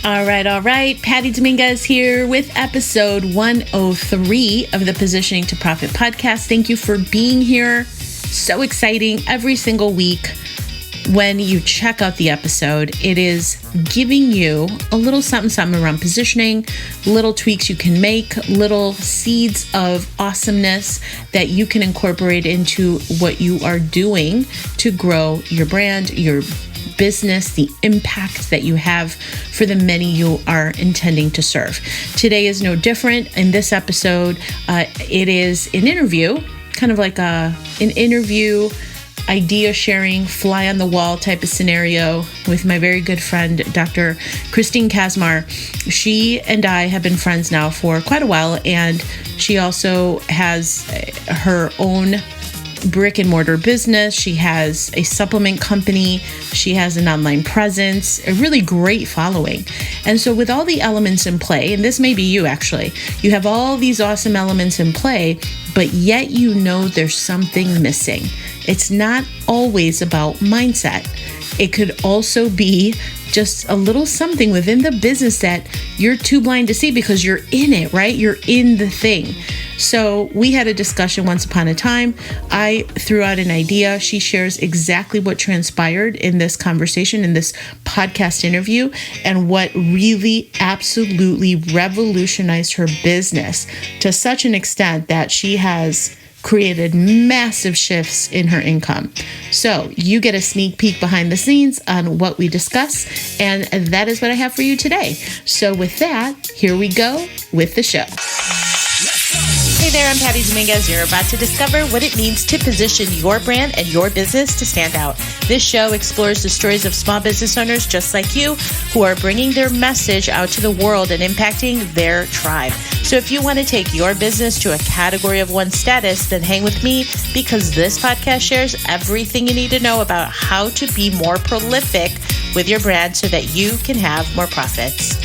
All right. Patty Dominguez here with episode 103 of the Positioning to Profit podcast. Thank you for being here. So exciting every single week when you check out the episode. It is giving you a little something around positioning, little tweaks you can make, little seeds of awesomeness that you can incorporate into what you are doing to grow your brand, your business, the impact that you have for the many you are intending to serve. Today is no different. In this episode, it is an interview, kind of like an interview, idea sharing, fly on the wall type of scenario with my very good friend, Dr. Christine Kaczmar. She and I have been friends now for quite a while, and she also has her own brick and mortar business. She has a supplement company. She has an online presence, a really great following. And so with all the elements in play, and this may be you actually, you have all these awesome elements in play, but yet you know there's something missing. It's not always about mindset. It could also be just a little something within the business that you're too blind to see because you're in it, right? You're in the thing. So we had a discussion once upon a time. I threw out an idea. She shares exactly what transpired in this conversation, in this podcast interview, and what really absolutely revolutionized her business to such an extent that she has created massive shifts in her income. So you get a sneak peek behind the scenes on what we discuss, and that is what I have for you today. So with that, here we go with the show. Hey there, I'm Patty Dominguez. You're about to discover what it means to position your brand and your business to stand out. This show explores the stories of small business owners just like you who are bringing their message out to the world and impacting their tribe. So if you want to take your business to a category of one status, then hang with me because this podcast shares everything you need to know about how to be more prolific with your brand so that you can have more profits.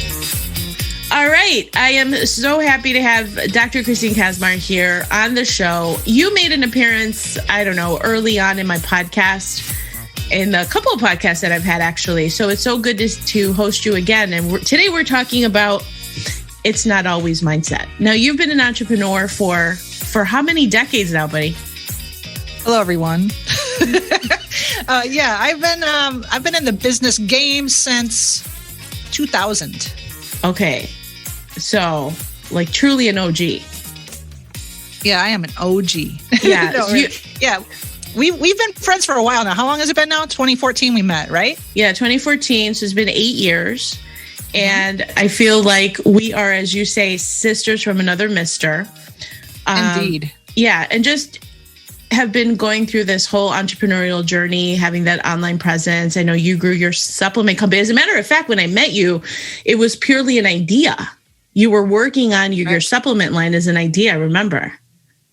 All right. I am so happy to have Dr. Christine Kaczmar here on the show. You made an appearance, early on in my podcast, in a couple of podcasts that I've had, actually. So it's so good to host you again. And today we're talking about it's not always mindset. Now, you've been an entrepreneur for how many decades now, buddy? Hello, everyone. I've been in the business game since 2000. Okay. So, like, truly an OG. Yeah, I am an OG. Yeah. We've been friends for a while now. How long has it been now? 2014 we met, right? Yeah, 2014. So it's been 8 years. And I feel like we are, as you say, sisters from another mister. Indeed. Yeah. And just have been going through this whole entrepreneurial journey, having that online presence. I know you grew your supplement company. As a matter of fact, when I met you, it was purely an idea. You were working on your supplement line as an idea, I remember.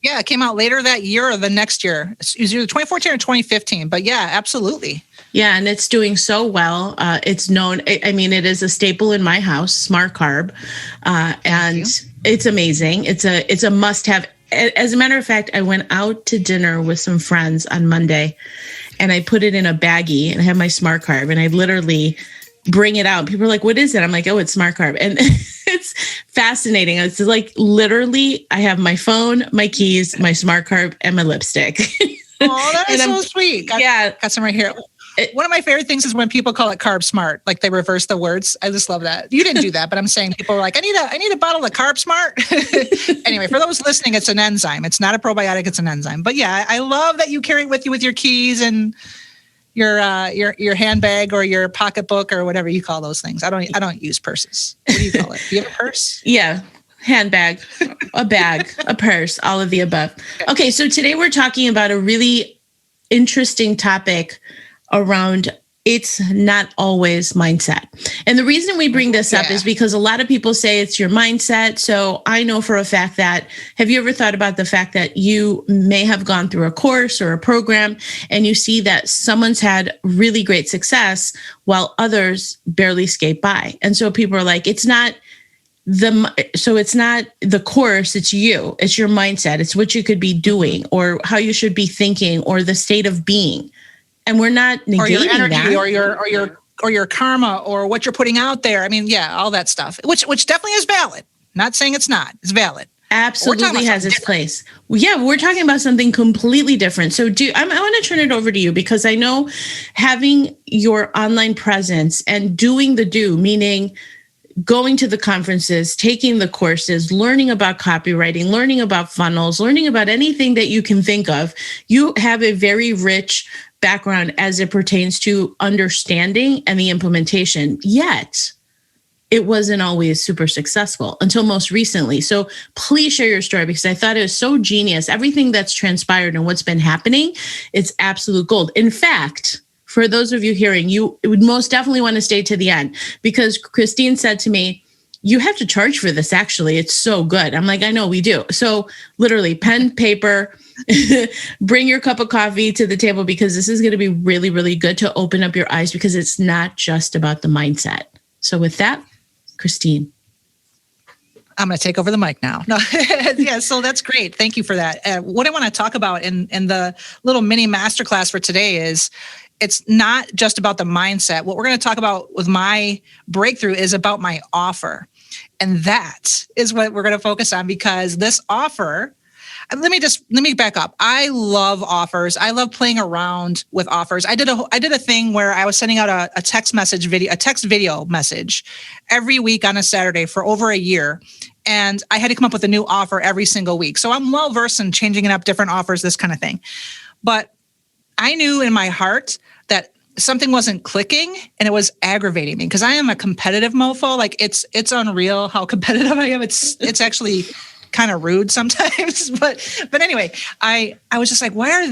Yeah, it came out later that year or the next year. It was either 2014 or 2015. But yeah, absolutely. Yeah, and it's doing so well. It's known. It is a staple in my house, Smart Carb, and it's amazing. It's a must-have. As a matter of fact, I went out to dinner with some friends on Monday, and I put it in a baggie, and I have my Smart Carb, and I literally bring it out. People are like, "What is it?" I'm like, "Oh, it's Smart Carb," and it's fascinating. It's like literally, I have my phone, my keys, my Smart Carb, and my lipstick. Oh, that is so sweet. Got some right here. One of my favorite things is when people call it Carb Smart, like they reverse the words. I just love that. You didn't do that, but I'm saying people are like, I need a bottle of Carb Smart. Anyway, for those listening, it's an enzyme. It's not a probiotic. It's an enzyme. But yeah, I love that you carry it with you with your keys and your handbag or your pocketbook or whatever you call those things. I don't use purses. What do you call it? Do you have a purse? Yeah. Handbag, a bag, a purse, all of the above. Okay. So today we're talking about a really interesting topic around it's not always mindset. And the reason we bring this up is because a lot of people say it's your mindset. So I know for a fact that, have you ever thought about the fact that you may have gone through a course or a program and you see that someone's had really great success while others barely skate by? And so people are like, it's not the course, it's you, it's your mindset. It's what you could be doing or how you should be thinking or the state of being. And we're not negating or your energy, that. or your your karma or what you're putting out there. I mean, yeah, all that stuff, which definitely is valid. Not saying it's not. It's valid. Absolutely has its place. Yeah, we're talking about something completely different. So I want to turn it over to you, because I know having your online presence and doing the meaning going to the conferences, taking the courses, learning about copywriting, learning about funnels, learning about anything that you can think of. You have a very rich background as it pertains to understanding and the implementation. Yet, it wasn't always super successful until most recently. So please share your story, because I thought it was so genius. Everything that's transpired and what's been happening, it's absolute gold. In fact, for those of you hearing, you would most definitely want to stay to the end, because Christine said to me, you have to charge for this, actually. It's so good. I'm like, I know we do. So literally pen, paper, bring your cup of coffee to the table, because this is going to be really, really good to open up your eyes, because it's not just about the mindset. So with that, Christine. I'm going to take over the mic now. No, yeah, so that's great. Thank you for that. What I want to talk about in the little mini masterclass for today is, it's not just about the mindset. What we're going to talk about with my breakthrough is about my offer. And that is what we're going to focus on, because this offer, let me back up. I love offers. I love playing around with offers. I did a thing where I was sending out a text video message every week on a Saturday for over a year. And I had to come up with a new offer every single week. So I'm well versed in changing it up, different offers, this kind of thing. But I knew in my heart that something wasn't clicking, and it was aggravating me, because I am a competitive mofo. Like it's unreal how competitive I am. It's actually kind of rude sometimes, but anyway, I was just like, why are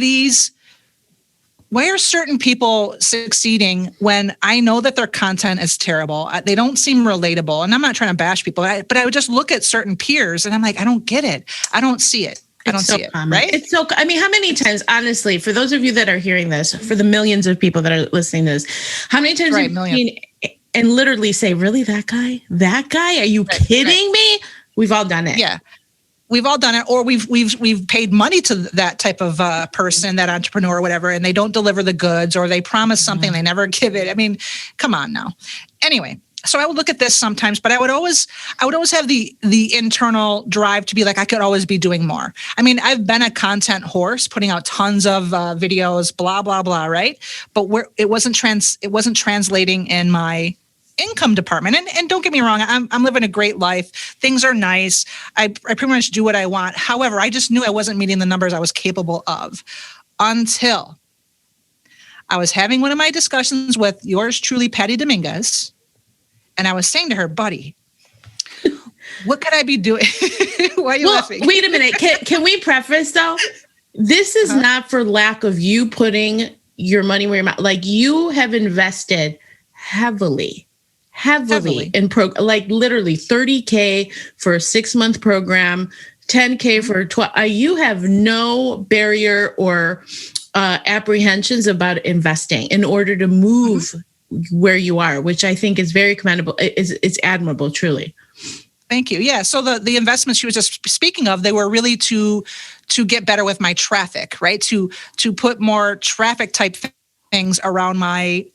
certain people succeeding when I know that their content is terrible? They don't seem relatable. And I'm not trying to bash people, but I would just look at certain peers and I'm like, I don't get it. I don't see it. I don't see it. Right? It's so, I mean, how many times, honestly, for those of you that are hearing this, for the millions of people that are listening to this, how many times have you seen and literally say, really, that guy? Are you kidding me? We've all done it. Yeah. We've all done it, or we've paid money to that type of person, that entrepreneur or whatever, and they don't deliver the goods, or they promise something, they never give it. I mean, come on now. Anyway, so I would look at this sometimes, but I would always have the internal drive to be like, I could always be doing more. I mean, I've been a content horse, putting out tons of videos, blah blah blah, right? But it wasn't translating in my income department. And don't get me wrong, I'm living a great life. Things are nice. I pretty much do what I want. However, I just knew I wasn't meeting the numbers I was capable of, until I was having one of my discussions with yours truly, Patty Dominguez. And I was saying to her, buddy, what could I be doing? Why are you laughing? Wait a minute. Can we preface though? This is not for lack of you putting your money where your mouth. Like, you have invested heavily in like literally $30K for a 6-month program, $10K for 12. You have no barrier or apprehensions about investing in order to move where you are, which I think is very commendable. It's admirable, truly. Thank you. Yeah. So the investments she was just speaking of, they were really to get better with my traffic, right? To put more traffic type things around my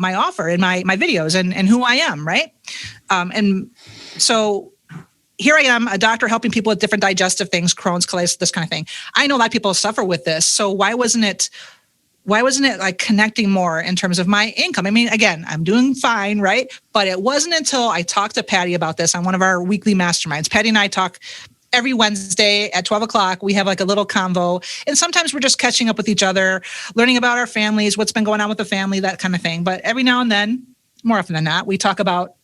offer and my videos and who I am, right? And so here I am, a doctor helping people with different digestive things, Crohn's, colitis, this kind of thing. I know a lot of people suffer with this. So why wasn't it like connecting more in terms of my income? I mean, again, I'm doing fine, right? But it wasn't until I talked to Patty about this on one of our weekly masterminds. Patty and I talk every Wednesday at 12 o'clock. We have like a little convo. And sometimes we're just catching up with each other, learning about our families, what's been going on with the family, that kind of thing. But every now and then, more often than not, we talk about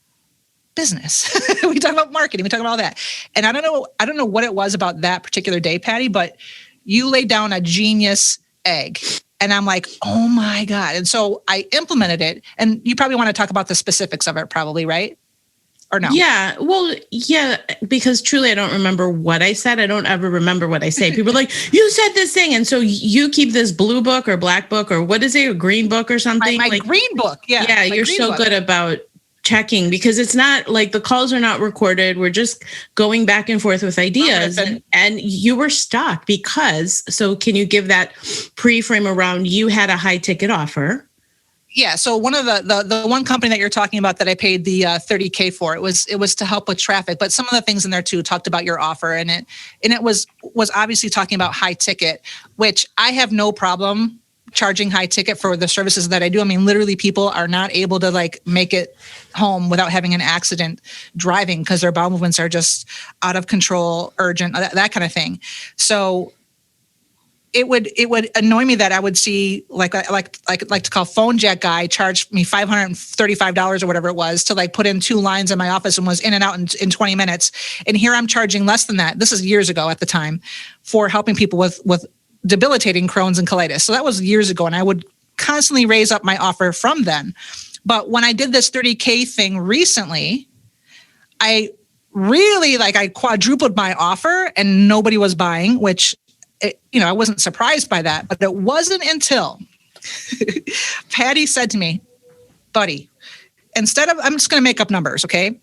business. We talk about marketing. We talk about all that. And I don't know what it was about that particular day, Patty, but you laid down a genius egg. And I'm like, oh my God. And so I implemented it. And you probably want to talk about the specifics of it, probably, right? Or no? Yeah. Well, yeah, because truly I don't remember what I said. I don't ever remember what I say. People are like, you said this thing. And so you keep this blue book or black book, or what is it? A green book or something? My like, green book. Yeah. Yeah. You're so good about checking, because it's not like the calls are not recorded. We're just going back and forth with ideas, and you were stuck because, so can you give that pre-frame around, you had a high ticket offer Yeah. So one of the one company that you're talking about that I paid the $30K for, it was to help with traffic, but some of the things in there too talked about your offer, and it was obviously talking about high ticket, which I have no problem charging high ticket for the services that I do. I mean, literally people are not able to like make it home without having an accident driving because their bowel movements are just out of control, urgent, that kind of thing. So it would annoy me that I would see like to call phone jack guy charge me $535 or whatever it was to like put in 2 lines in my office and was in and out in 20 minutes. And here I'm charging less than that. This is years ago at the time for helping people with debilitating Crohn's and colitis. So that was years ago. And I would constantly raise up my offer from then. But when I did this 30K thing recently, I really I quadrupled my offer and nobody was buying, which I wasn't surprised by that, but it wasn't until Patty said to me, buddy, I'm just going to make up numbers, okay?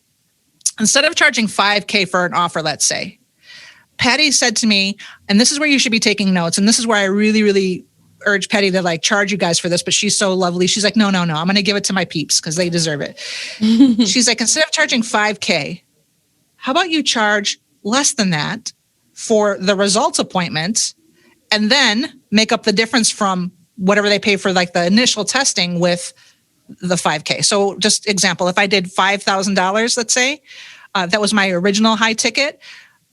Instead of charging $5K for an offer, let's say, Patty said to me, and this is where you should be taking notes, and this is where I really, really urge Patty to like charge you guys for this, but she's so lovely. She's like, no, I'm going to give it to my peeps because they deserve it. She's like, instead of charging $5K, how about you charge less than that for the results appointment and then make up the difference from whatever they pay for like the initial testing with the $5K. So just example, if I did $5,000, let's say, that was my original high ticket,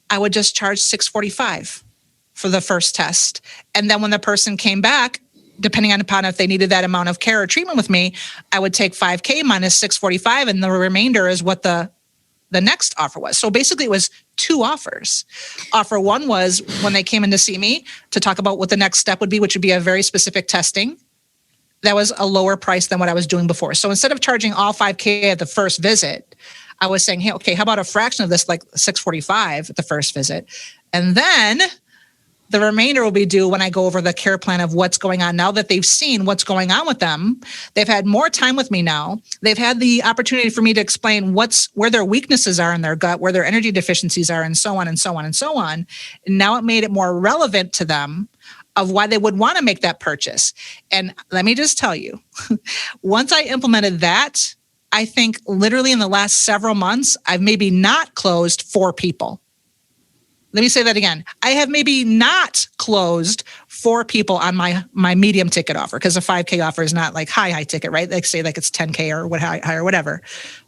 I would just charge $645 for the first test. And then when the person came back, depending upon if they needed that amount of care or treatment with me, I would take $5K minus $645, and the remainder is what the next offer was. So basically it was 2 offers. Offer 1 was when they came in to see me to talk about what the next step would be, which would be a very specific testing. That was a lower price than what I was doing before. So instead of charging all $5K at the first visit, I was saying, hey, okay, how about a fraction of this, like $645 at the first visit? And then the remainder will be due when I go over the care plan of what's going on now that they've seen what's going on with them. They've had more time with me now. They've had the opportunity for me to explain where their weaknesses are in their gut, where their energy deficiencies are, and so on and so on and so on. And now it made it more relevant to them of why they would want to make that purchase. And let me just tell you, once I implemented that, I think literally in the last several months, I've maybe not closed 4 people. Let me say that again. I have maybe not closed 4 people on my medium ticket offer, because a 5K offer is not like high ticket, right? Like say like it's 10K or high or whatever.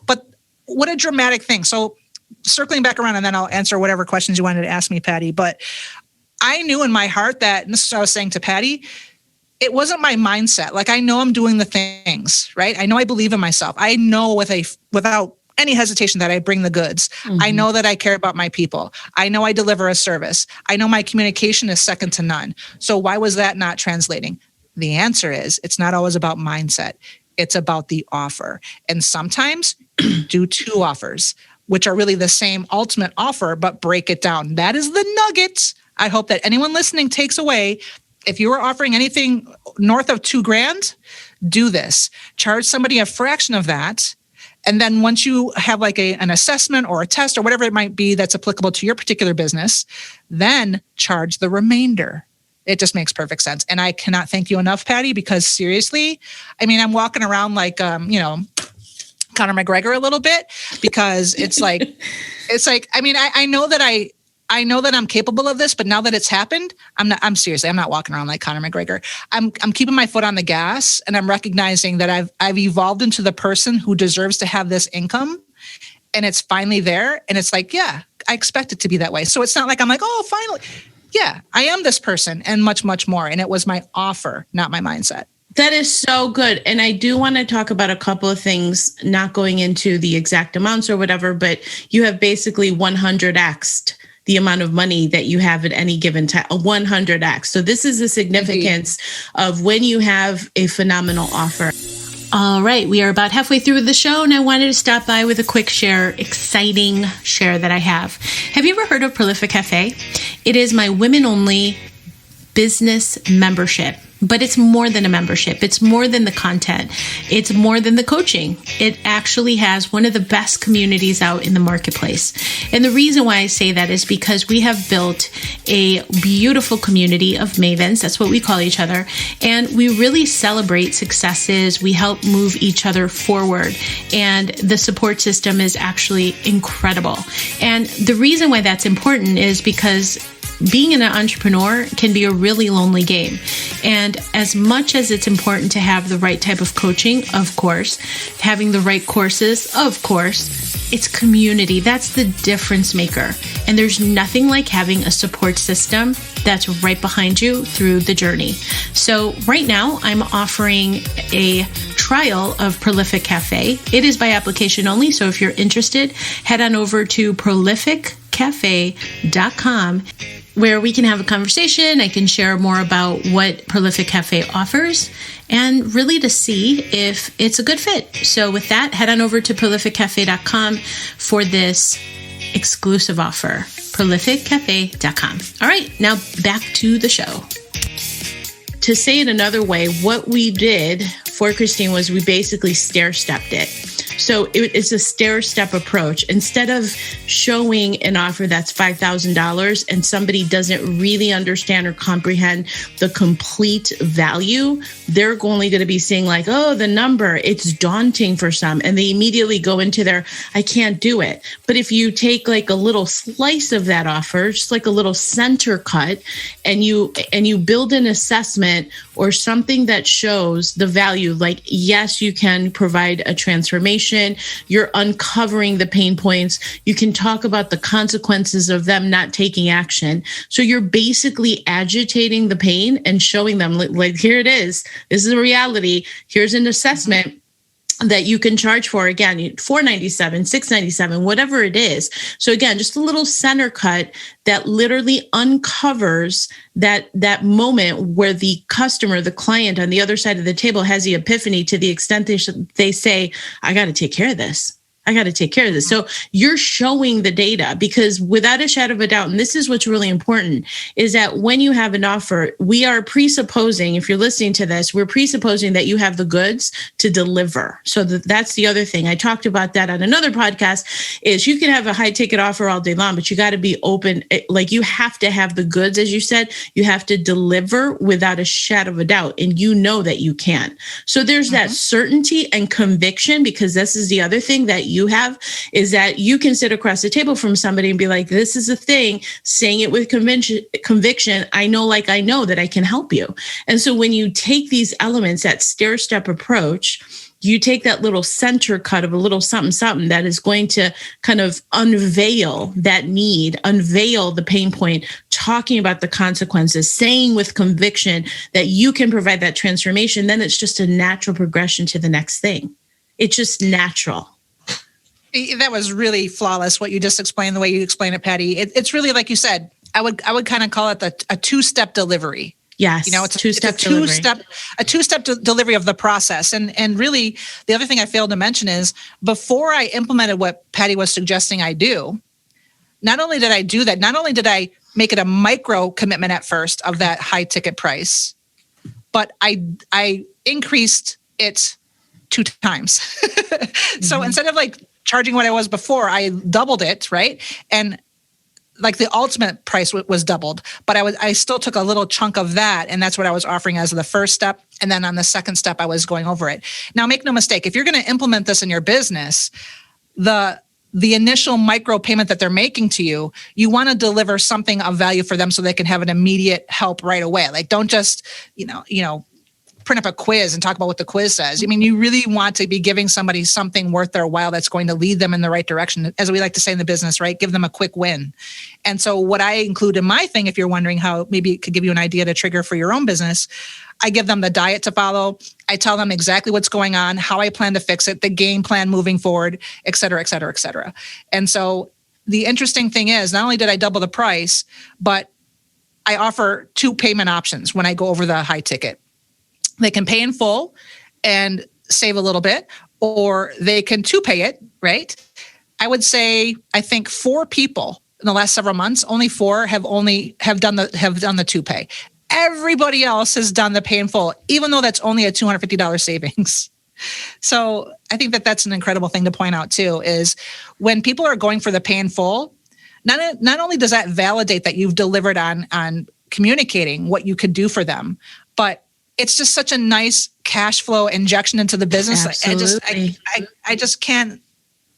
But what a dramatic thing. So circling back around, and then I'll answer whatever questions you wanted to ask me, Patty. But I knew in my heart that, and this is what I was saying to Patty, it wasn't my mindset. Like I know I'm doing the things, right? I know I believe in myself. I know without any hesitation that I bring the goods. Mm-hmm. I know that I care about my people. I know I deliver a service. I know my communication is second to none. So why was that not translating? The answer is it's not always about mindset. It's about the offer. And sometimes do 2 offers, which are really the same ultimate offer, but break it down. That is the nugget I hope that anyone listening takes away. If you are offering anything north of $2,000, do this. Charge somebody a fraction of that. And then once you have like an assessment or a test or whatever it might be that's applicable to your particular business, then charge the remainder. It just makes perfect sense. And I cannot thank you enough, Patty, because seriously, I mean, I'm walking around like, Conor McGregor a little bit, because it's like, I mean, I know that I'm capable of this, but now that it's happened, I'm not walking around like Conor McGregor. I'm keeping my foot on the gas, and I'm recognizing that I've evolved into the person who deserves to have this income, and it's finally there. And it's like, yeah, I expect it to be that way. So it's not like I'm like, oh, finally. Yeah, I am this person and much, much more. And it was my offer, not my mindset. That is so good. And I do want to talk about a couple of things, not going into the exact amounts or whatever, but you have basically 100x'd the amount of money that you have at any given time, a 100x. So this is the significance of when you have a phenomenal offer. All right, we are about halfway through the show, and I wanted to stop by with a quick exciting share that I have. Have you ever heard of Prolific Cafe? It is my women-only business membership. But it's more than a membership. It's more than the content. It's more than the coaching. It actually has one of the best communities out in the marketplace. And the reason why I say that is because we have built a beautiful community of mavens. That's what we call each other. And we really celebrate successes. We help move each other forward. And the support system is actually incredible. And the reason why that's important is because being an entrepreneur can be a really lonely game. And as much as it's important to have the right type of coaching, of course, having the right courses, of course, it's community. That's the difference maker. And there's nothing like having a support system that's right behind you through the journey. So right now I'm offering a trial of Prolific Cafe. It is by application only. So if you're interested, head on over to prolificcafe.com, where we can have a conversation. I can share more about what Prolific Cafe offers and really to see if it's a good fit. So with that, head on over to prolificcafe.com for this exclusive offer, prolificcafe.com. All right, now back to the show. To say it another way, what we did for Christine was we basically stair-stepped it. So it's a stair-step approach. Instead of showing an offer that's $5,000 and somebody doesn't really understand or comprehend the complete value, they're only going to be seeing like, oh, the number, it's daunting for some. And they immediately go into their, I can't do it. But if you take like a little slice of that offer, just like a little center cut, and you build an assessment or something that shows the value, like, yes, you can provide a transformation. You're uncovering the pain points. You can talk about the consequences of them not taking action. So you're basically agitating the pain and showing them like, here it is. This is a reality. Here's an assessment that you can charge for, again, $497, $697, whatever it is. So again, just a little center cut that literally uncovers that moment where the customer, the client on the other side of the table has the epiphany to the extent they say, I got to take care of this. I got to take care of this. So you're showing the data, because without a shadow of a doubt, and this is what's really important, is that when you have an offer, we are presupposing, if you're listening to this, we're presupposing that you have the goods to deliver. So that's the other thing. I talked about that on another podcast, is you can have a high ticket offer all day long, but you got to be open. Like, you have to have the goods, as you said, you have to deliver without a shadow of a doubt. And you know that you can. So there's that certainty and conviction, because this is the other thing that you have, is that you can sit across the table from somebody and be like, this is a thing, saying it with conviction. I know that I can help you. And so when you take these elements, that stair-step approach, you take that little center cut of a little something that is going to kind of unveil that need, unveil the pain point, talking about the consequences, saying with conviction that you can provide that transformation. Then it's just a natural progression to the next thing. It's just natural. That was really flawless, what you just explained, the way you explained it, Patty. It's really, like you said, I would kind of call it a two-step delivery. Yes, it's a two-step delivery of the process. And really, the other thing I failed to mention is, before I implemented what Patty was suggesting I do, not only did I do that, not only did I make it a micro commitment at first of that high ticket price, but I increased it 2 times. So instead of like charging what I was before, I doubled it, right? And like the ultimate price was doubled, but I still took a little chunk of that, and that's what I was offering as the first step. And then on the second step, I was going over it. Now, make no mistake, if you're going to implement this in your business, the initial micro payment that they're making to you, you want to deliver something of value for them so they can have an immediate help right away. Like, don't just, print up a quiz and talk about what the quiz says. I mean, you really want to be giving somebody something worth their while that's going to lead them in the right direction. As we like to say in the business, right? Give them a quick win. And so what I include in my thing, if you're wondering how maybe it could give you an idea to trigger for your own business, I give them the diet to follow. I tell them exactly what's going on, how I plan to fix it, the game plan moving forward, et cetera, et cetera, et cetera. And so the interesting thing is, not only did I double the price, but I offer 2 payment options when I go over the high ticket. They can pay in full and save a little bit, or they can 2-pay it, right? I would say, I think 4 people in the last several months, only 4 have done the 2-pay. everybody else has done the pay in full, even though that's only a $250 savings. So I think that that's an incredible thing to point out too, is when people are going for the pay in full, not only does that validate that you've delivered on communicating what you could do for them, but it's just such a nice cash flow injection into the business. Absolutely.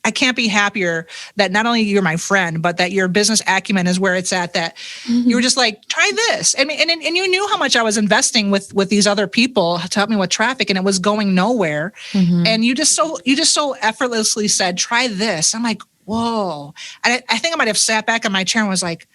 I can't be happier that not only you're my friend, but that your business acumen is where it's at, that you were just like, try this. I mean, and you knew how much I was investing with these other people to help me with traffic, and it was going nowhere. And you just so effortlessly said, try this. I'm like, whoa. And I think I might have sat back in my chair and was like,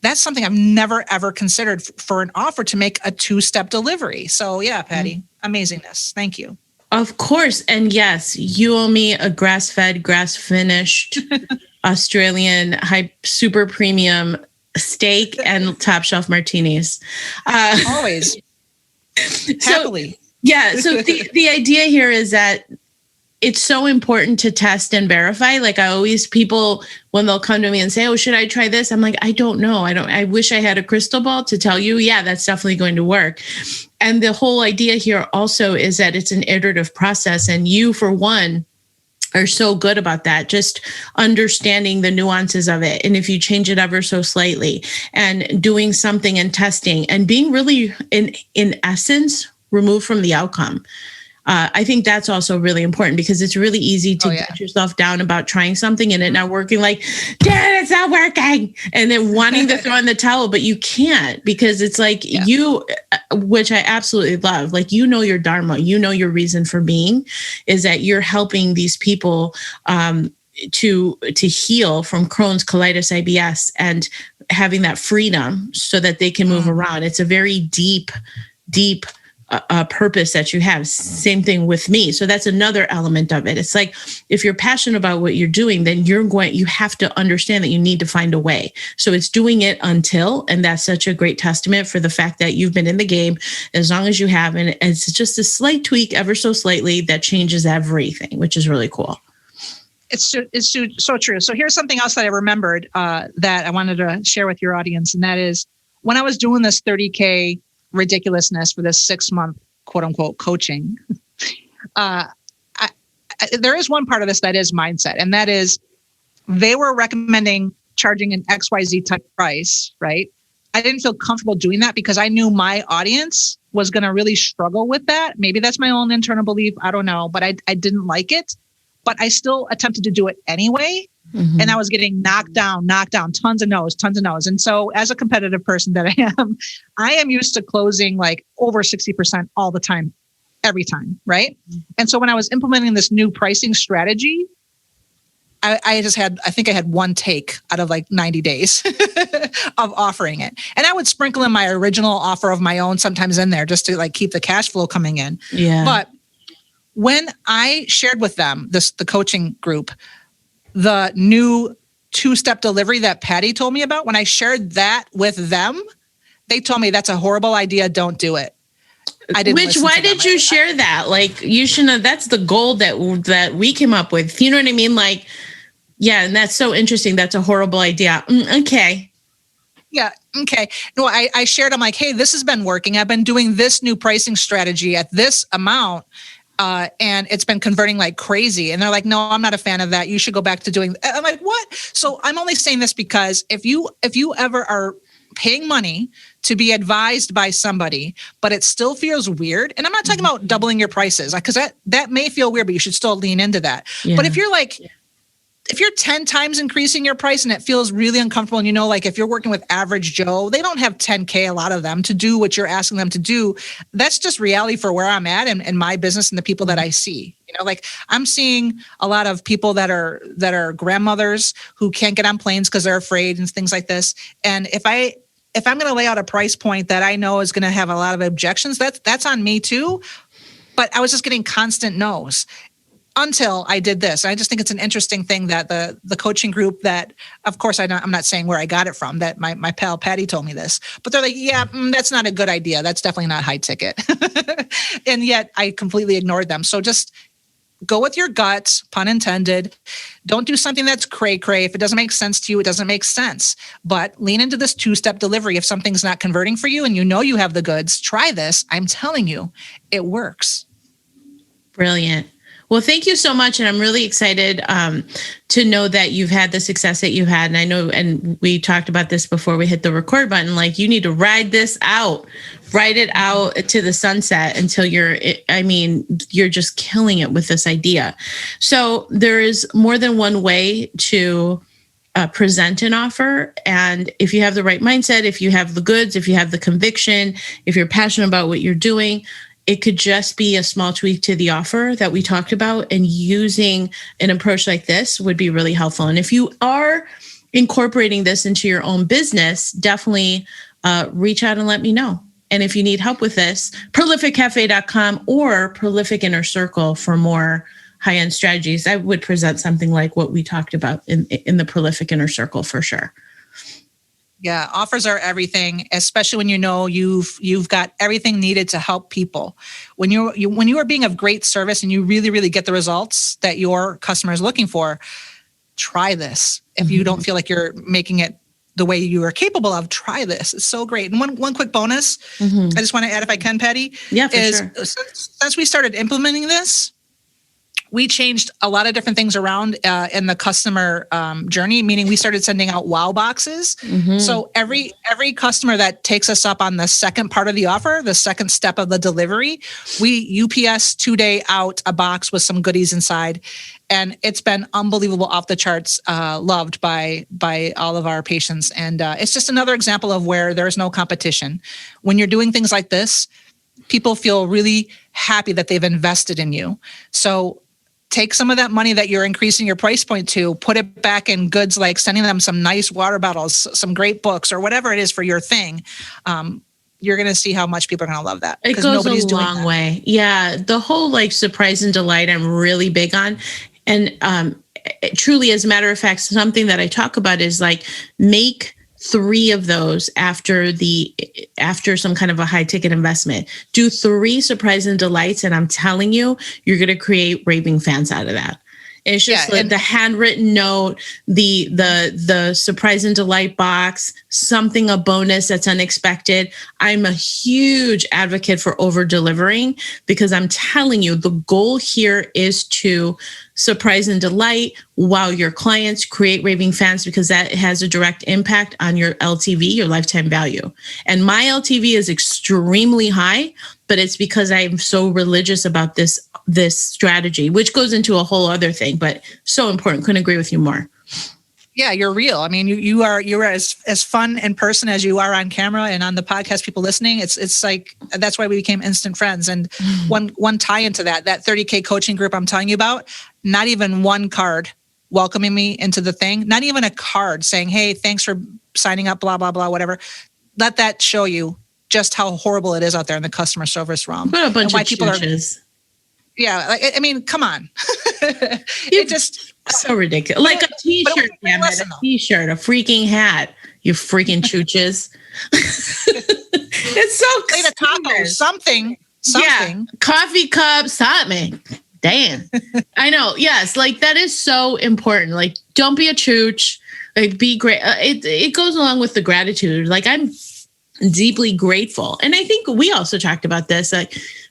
that's something I've never, ever considered for an offer to make a 2-step delivery. So yeah, Patty, amazingness. Thank you. Of course. And yes, you owe me a grass-fed, grass-finished Australian super premium steak and top shelf martinis. Always. Happily. So the idea here is that it's so important to test and verify. Like people, when they'll come to me and say, oh, should I try this? I'm like, I don't know. I wish I had a crystal ball to tell you, yeah, that's definitely going to work. And the whole idea here also is that it's an iterative process. And you, for one, are so good about that, just understanding the nuances of it. And if you change it ever so slightly and doing something and testing and being really, in essence, removed from the outcome. I think that's also really important, because it's really easy to get yourself down about trying something and it not working, like, Dad, it's not working. And then wanting to throw in the towel, but you can't, because it's like you, which I absolutely love, like, your dharma, your reason for being is that you're helping these people to heal from Crohn's, colitis, IBS, and having that freedom so that they can move around. It's a very deep purpose that you have. Same thing with me. So that's another element of it. It's like, if you're passionate about what you're doing, then you have to understand that you need to find a way. So it's doing it until, and that's such a great testament for the fact that you've been in the game as long as you have. And it's just a slight tweak, ever so slightly, that changes everything, which is really cool. It's so true. So here's something else that I remembered that I wanted to share with your audience. And that is, when I was doing this 30K ridiculousness for this 6-month quote unquote coaching, there is one part of this that is mindset. And that is, they were recommending charging an XYZ type price, right? I didn't feel comfortable doing that because I knew my audience was going to really struggle with that. Maybe that's my own internal belief. I don't know, but I didn't like it, but I still attempted to do it anyway. And I was getting knocked down, tons of no's. And so as a competitive person that I am used to closing like over 60% all the time, every time. Right. And so when I was implementing this new pricing strategy, I think I had one take out of like 90 days of offering it. And I would sprinkle in my original offer of my own sometimes in there just to like keep the cash flow coming in. Yeah. But when I shared with them the coaching group, the new 2-step delivery that Patty told me about, when I shared that with them, they told me that's a horrible idea. Don't do it. I didn't. Why did you share that? Like, you shouldn't have. That's the goal that we came up with. You know what I mean? Like, yeah. And that's so interesting. That's a horrible idea. Okay. Yeah. Okay. No, I shared, I'm like, hey, this has been working. I've been doing this new pricing strategy at this amount. And it's been converting like crazy. And they're like, no, I'm not a fan of that. You should go back to doing. I'm like, what? So I'm only saying this because if you ever are paying money to be advised by somebody, but it still feels weird. And I'm not talking about doubling your prices, because that may feel weird, but you should still lean into that. Yeah. But if you're like, if you're 10 times increasing your price and it feels really uncomfortable, and like if you're working with average Joe, they don't have 10K, a lot of them, to do what you're asking them to do. That's just reality for where I'm at and my business and the people that I see. Like I'm seeing a lot of people that are grandmothers who can't get on planes because they're afraid and things like this. And if I'm going to lay out a price point that I know is going to have a lot of objections, that's on me too. But I was just getting constant no's until I did this. I just think it's an interesting thing that the coaching group that, of course, I'm not saying where I got it from, that my pal Patty told me this, but they're like, yeah, that's not a good idea. That's definitely not high ticket. And yet I completely ignored them. So just go with your gut, pun intended. Don't do something that's cray-cray. If it doesn't make sense to you, it doesn't make sense. But lean into this two-step delivery. If something's not converting for you and you know you have the goods, try this. I'm telling you, it works. Brilliant. Well, thank you so much. And I'm really excited to know that you've had the success that you've had. And I know, and we talked about this before we hit the record button, like you need to ride it out to the sunset until you're just killing it with this idea. So there is more than one way to present an offer. And if you have the right mindset, if you have the goods, if you have the conviction, if you're passionate about what you're doing, it could just be a small tweak to the offer that we talked about, and using an approach like this would be really helpful. And if you are incorporating this into your own business, definitely reach out and let me know. And if you need help with this, prolificcafe.com or Prolific Inner Circle for more high-end strategies. I would present something like what we talked about in the Prolific Inner Circle for sure. Yeah, offers are everything, especially when you know you've got everything needed to help people. When you are being of great service and you really, really get the results that your customer is looking for, try this. If you don't feel like you're making it the way you are capable of, try this. It's so great. And one quick bonus, I just want to add, if I can, Patty, sure. Since we started implementing this, we changed a lot of different things around in the customer journey, meaning we started sending out wow boxes. So every customer that takes us up on the second part of the offer, the second step of the delivery, we UPS 2-day out a box with some goodies inside. And it's been unbelievable, off the charts, loved by all of our patients. And it's just another example of where there's no competition. When you're doing things like this, people feel really happy that they've invested in you. So take some of that money that you're increasing your price point to, put it back in goods like sending them some nice water bottles, some great books, or whatever it is for your thing. You're going to see how much people are going to love that. It goes a long way. Yeah. The whole surprise and delight I'm really big on. And truly, as a matter of fact, something that I talk about is make 3 of those after some kind of a high ticket investment. Do 3 surprise and delights, and I'm telling you, you're going to create raving fans out of that. It's just the handwritten note, the surprise and delight box, a bonus that's unexpected. I'm a huge advocate for over delivering, because I'm telling you, the goal here is to surprise and delight, wow your clients, create raving fans, because that has a direct impact on your LTV, your lifetime value. And my LTV is extremely high, but it's because I'm so religious about this strategy, which goes into a whole other thing, but so important. Couldn't agree with you more. Yeah, you're real. I mean, you're as fun in person as you are on camera and on the podcast. People listening, it's like, that's why we became instant friends. And one tie into that 30K coaching group I'm telling you about, not even one card welcoming me into the thing, not even a card saying, "Hey, thanks for signing up," blah blah blah, whatever. Let that show you just how horrible it is out there in the customer service realm. What a bunch of chooches. Yeah, I mean, come on. It just so ridiculous. Like a t-shirt, damn it, a t-shirt, a freaking hat, you freaking chooches. It's so plate of tacos, something. Yeah, coffee cup, something. Damn. I know. Yes, that is so important. Don't be a chooch. Be great. It goes along with the gratitude. I'm deeply grateful. And I think we also talked about this.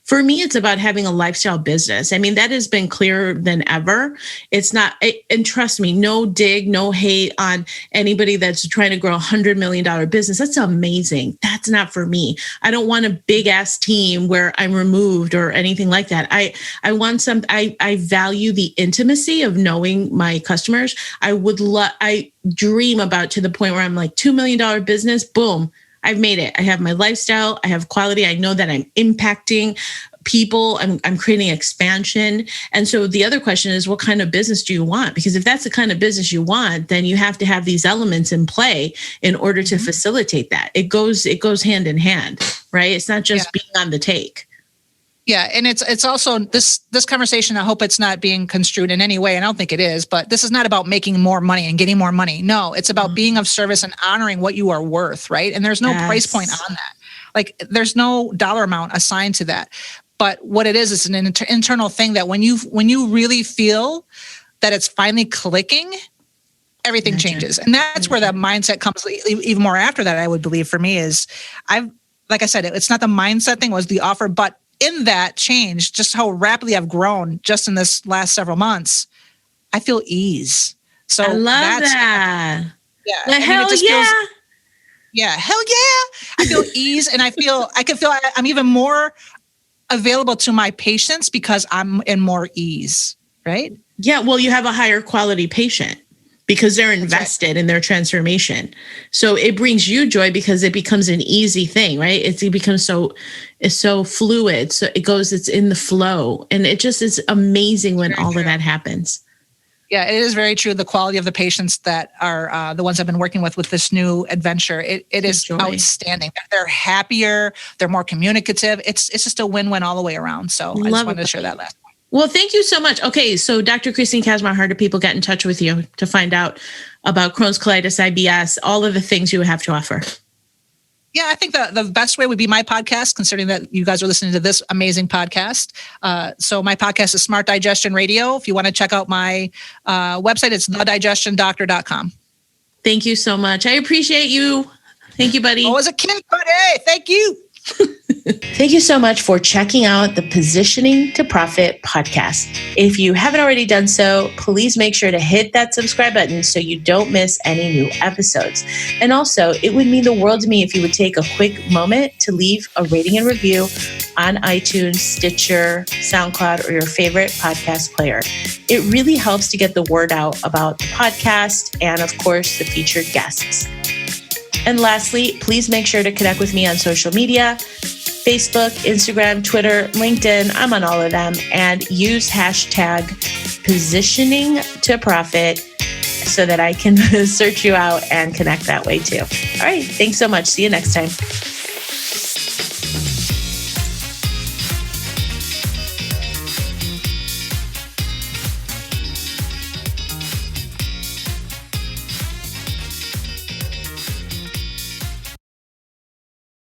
For me, it's about having a lifestyle business. I mean, that has been clearer than ever. It's not, and trust me, no dig, no hate on anybody that's trying to grow $100 million business. That's amazing. That's not for me. I don't want a big ass team where I'm removed or anything like that. I want I value the intimacy of knowing my customers. I dream about to the point where I'm $2 million business, boom. I've made it. I have my lifestyle. I have quality. I know that I'm impacting people. I'm creating expansion. And so the other question is, what kind of business do you want? Because if that's the kind of business you want, then you have to have these elements in play in order to facilitate that. It goes hand in hand, right? It's not just being on the take. Yeah. And it's also this conversation, I hope it's not being construed in any way. And I don't think it is, but this is not about making more money and getting more money. No, it's about being of service and honoring what you are worth. Right. And there's no price point on that. There's no dollar amount assigned to that. But what it is an internal thing that when you really feel that it's finally clicking, everything changes. And that's where that mindset comes even more after that, I would believe for me is like I said, it's not the mindset thing, it was the offer, but in that change, just how rapidly I've grown just in this last several months, I feel ease. So I love that. Yeah. Hell yeah. I feel ease, and I can feel I'm even more available to my patients because I'm in more ease, right? Yeah. Well, you have a higher quality patient because they're invested in their transformation. So it brings you joy because it becomes an easy thing, right? It becomes so fluid. So it's in the flow, and it just is amazing when all of that happens. Yeah, it is very true. The quality of the patients that are the ones I've been working with this new adventure, it is outstanding. They're happier. They're more communicative. It's just a win-win all the way around. So I just wanted to share that last point. Well, thank you so much. Okay, so Dr. Christine Kaczmar, how do people get in touch with you to find out about Crohn's, colitis, IBS, all of the things you have to offer? Yeah, I think the best way would be my podcast, considering that you guys are listening to this amazing podcast. So my podcast is Smart Digestion Radio. If you want to check out my website, it's thedigestiondoctor.com. Thank you so much. I appreciate you. Thank you, buddy. Always a kid, buddy. Thank you. Thank you so much for checking out the Positioning to Profit podcast. If you haven't already done so, please make sure to hit that subscribe button so you don't miss any new episodes. And also, it would mean the world to me if you would take a quick moment to leave a rating and review on iTunes, Stitcher, SoundCloud, or your favorite podcast player. It really helps to get the word out about the podcast and, of course, the featured guests. And lastly, please make sure to connect with me on social media, Facebook, Instagram, Twitter, LinkedIn. I'm on all of them. And use hashtag positioning to profit so that I can search you out and connect that way too. All right. Thanks so much. See you next time.